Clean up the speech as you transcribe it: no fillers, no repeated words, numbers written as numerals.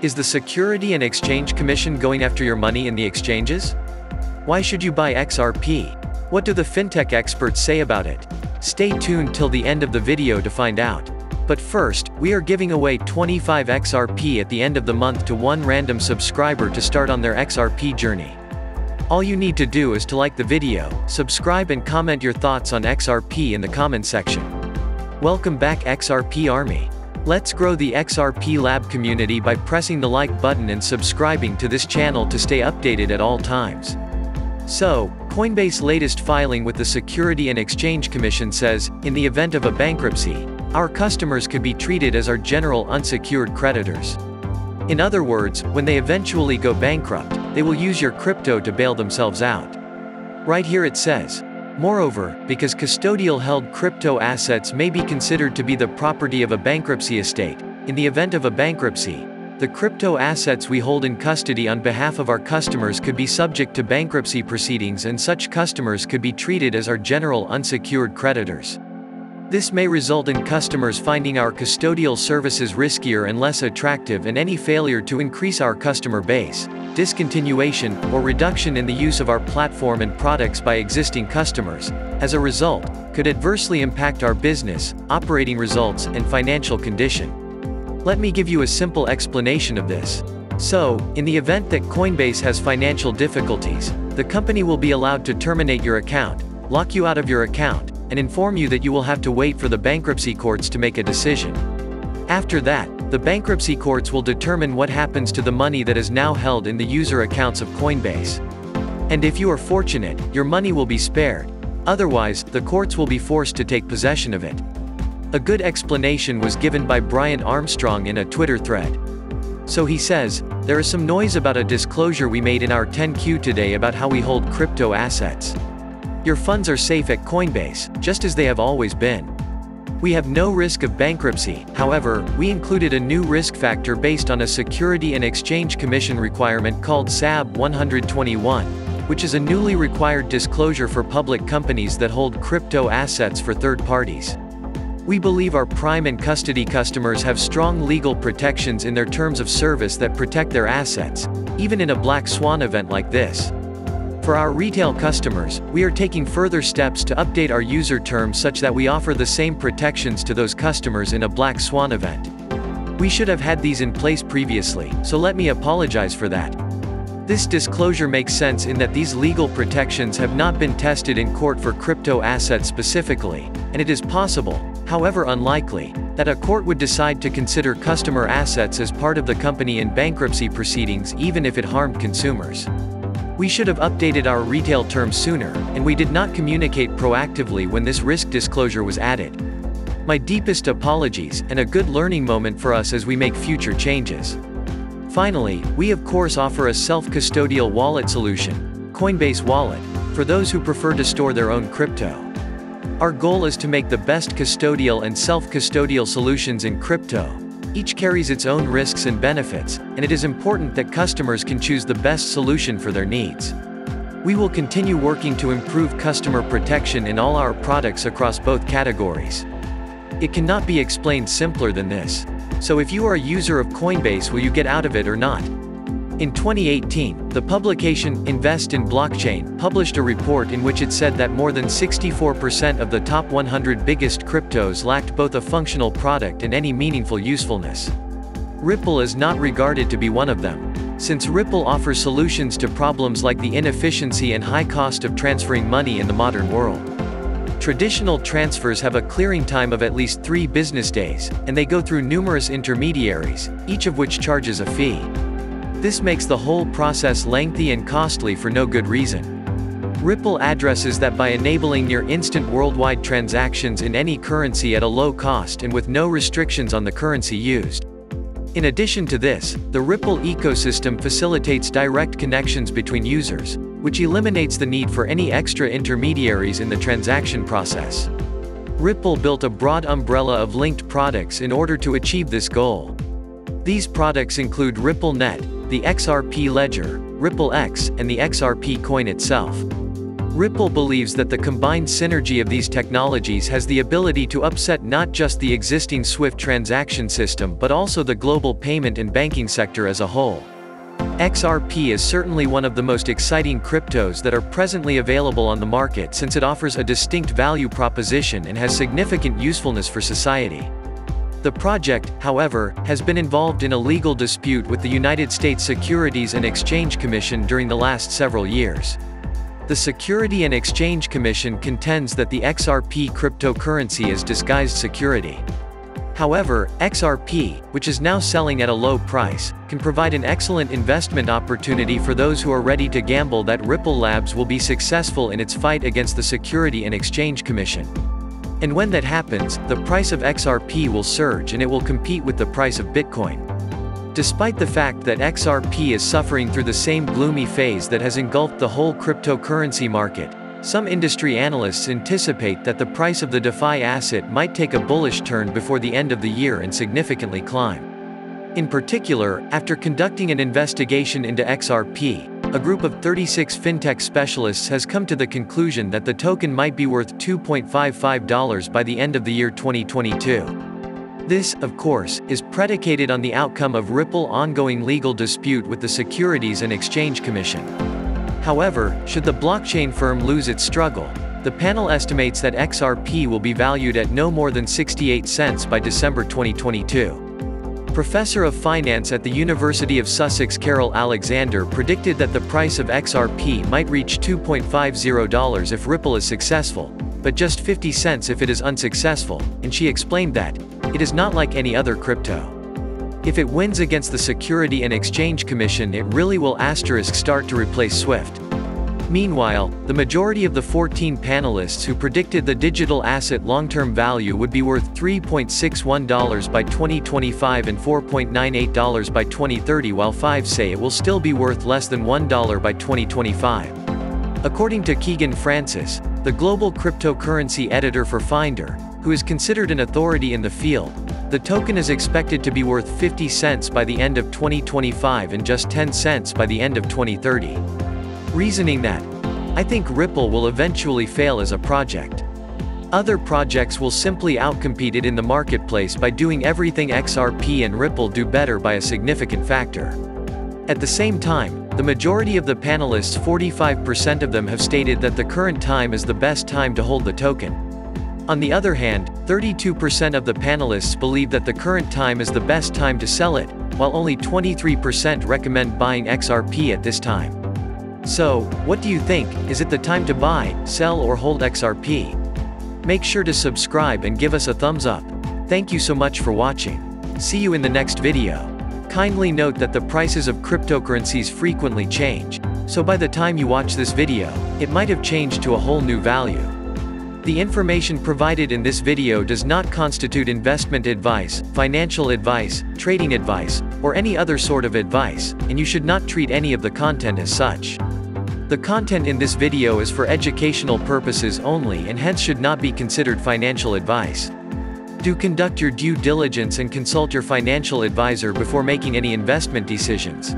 Is the Security and Exchange Commission going after your money in the exchanges? Why should you buy XRP? What do the fintech experts say about it? Stay tuned till the end of the video to find out. But first, we are giving away 25 XRP at the end of the month to one random subscriber to start on their XRP journey. All you need to do is to like the video, subscribe and comment your thoughts on XRP in the comment section. Welcome back XRP Army. Let's grow the XRP Lab community by pressing the like button and subscribing to this channel to stay updated at all times. So, Coinbase latest filing with the Security and Exchange Commission says, in the event of a bankruptcy, our customers could be treated as our general unsecured creditors. In other words, when they eventually go bankrupt, they will use your crypto to bail themselves out. Right here it says, moreover, because custodial held crypto assets may be considered to be the property of a bankruptcy estate, in the event of a bankruptcy, the crypto assets we hold in custody on behalf of our customers could be subject to bankruptcy proceedings and such customers could be treated as our general unsecured creditors. This may result in customers finding our custodial services riskier and less attractive, and any failure to increase our customer base, discontinuation, or reduction in the use of our platform and products by existing customers, as a result, could adversely impact our business, operating results, and financial condition. Let me give you a simple explanation of this. So, in the event that Coinbase has financial difficulties, the company will be allowed to terminate your account, lock you out of your account, and inform you that you will have to wait for the bankruptcy courts to make a decision. After that, the bankruptcy courts will determine what happens to the money that is now held in the user accounts of Coinbase. And if you are fortunate, your money will be spared. Otherwise, the courts will be forced to take possession of it. A good explanation was given by Brian Armstrong in a Twitter thread. So he says, there is some noise about a disclosure we made in our 10Q today about how we hold crypto assets. Your funds are safe at Coinbase, just as they have always been. We have no risk of bankruptcy. However, we included a new risk factor based on a Security and Exchange Commission requirement called SAB 121, which is a newly required disclosure for public companies that hold crypto assets for third parties. We believe our prime and custody customers have strong legal protections in their terms of service that protect their assets, even in a black swan event like this. For our retail customers, we are taking further steps to update our user terms such that we offer the same protections to those customers in a black swan event. We should have had these in place previously, so let me apologize for that. This disclosure makes sense in that these legal protections have not been tested in court for crypto assets specifically, and it is possible, however unlikely, that a court would decide to consider customer assets as part of the company in bankruptcy proceedings even if it harmed consumers. We should have updated our retail terms sooner, and we did not communicate proactively when this risk disclosure was added. My deepest apologies, and a good learning moment for us as we make future changes. Finally, we of course offer a self-custodial wallet solution, Coinbase Wallet, for those who prefer to store their own crypto. Our goal is to make the best custodial and self-custodial solutions in crypto. Each carries its own risks and benefits, and it is important that customers can choose the best solution for their needs. We will continue working to improve customer protection in all our products across both categories. It cannot be explained simpler than this. So if you are a user of Coinbase, will you get out of it or not? In 2018, the publication Invest in Blockchain published a report in which it said that more than 64% of the top 100 biggest cryptos lacked both a functional product and any meaningful usefulness. Ripple is not regarded to be one of them, since Ripple offers solutions to problems like the inefficiency and high cost of transferring money in the modern world. Traditional transfers have a clearing time of at least 3 business days, and they go through numerous intermediaries, each of which charges a fee. This makes the whole process lengthy and costly for no good reason. Ripple addresses that by enabling near-instant worldwide transactions in any currency at a low cost and with no restrictions on the currency used. In addition to this, the Ripple ecosystem facilitates direct connections between users, which eliminates the need for any extra intermediaries in the transaction process. Ripple built a broad umbrella of linked products in order to achieve this goal. These products include RippleNet, the XRP ledger, RippleX, and the XRP coin itself. Ripple believes that the combined synergy of these technologies has the ability to upset not just the existing SWIFT transaction system but also the global payment and banking sector as a whole. XRP is certainly one of the most exciting cryptos that are presently available on the market since it offers a distinct value proposition and has significant usefulness for society. The project, however, has been involved in a legal dispute with the United States Securities and Exchange Commission during the last several years. The Security and Exchange Commission contends that the XRP cryptocurrency is disguised security. However, XRP, which is now selling at a low price, can provide an excellent investment opportunity for those who are ready to gamble that Ripple Labs will be successful in its fight against the Security and Exchange Commission. And when that happens, the price of XRP will surge and it will compete with the price of Bitcoin. Despite the fact that XRP is suffering through the same gloomy phase that has engulfed the whole cryptocurrency market, some industry analysts anticipate that the price of the DeFi asset might take a bullish turn before the end of the year and significantly climb. In particular, after conducting an investigation into XRP, a group of 36 fintech specialists has come to the conclusion that the token might be worth $2.55 by the end of the year 2022. This, of course, is predicated on the outcome of Ripple's ongoing legal dispute with the Securities and Exchange Commission. However, should the blockchain firm lose its struggle, the panel estimates that XRP will be valued at no more than 68 cents by December 2022. Professor of Finance at the University of Sussex Carol Alexander predicted that the price of XRP might reach $2.50 if Ripple is successful, but just 50 cents if it is unsuccessful, and she explained that, it is not like any other crypto. If it wins against the Security and Exchange Commission, it really will start to replace SWIFT. Meanwhile, the majority of the 14 panelists who predicted the digital asset long-term value would be worth $3.61 by 2025 and $4.98 by 2030, while 5 say it will still be worth less than $1 by 2025. According to Keegan Francis, the global cryptocurrency editor for Finder, who is considered an authority in the field, the token is expected to be worth 50 cents by the end of 2025 and just 10 cents by the end of 2030. Reasoning that, I think Ripple will eventually fail as a project. Other projects will simply outcompete it in the marketplace by doing everything XRP and Ripple do better by a significant factor. At the same time, the majority of the panelists, 45% of them, have stated that the current time is the best time to hold the token. On the other hand, 32% of the panelists believe that the current time is the best time to sell it, while only 23% recommend buying XRP at this time. So, what do you think? Is it the time to buy, sell, or hold XRP? Make sure to subscribe and give us a thumbs up. Thank you so much for watching. See you in the next video. Kindly note that the prices of cryptocurrencies frequently change, so by the time you watch this video, it might have changed to a whole new value. The information provided in this video does not constitute investment advice, financial advice, trading advice, or any other sort of advice, and you should not treat any of the content as such. The content in this video is for educational purposes only and hence should not be considered financial advice. Do conduct your due diligence and consult your financial advisor before making any investment decisions.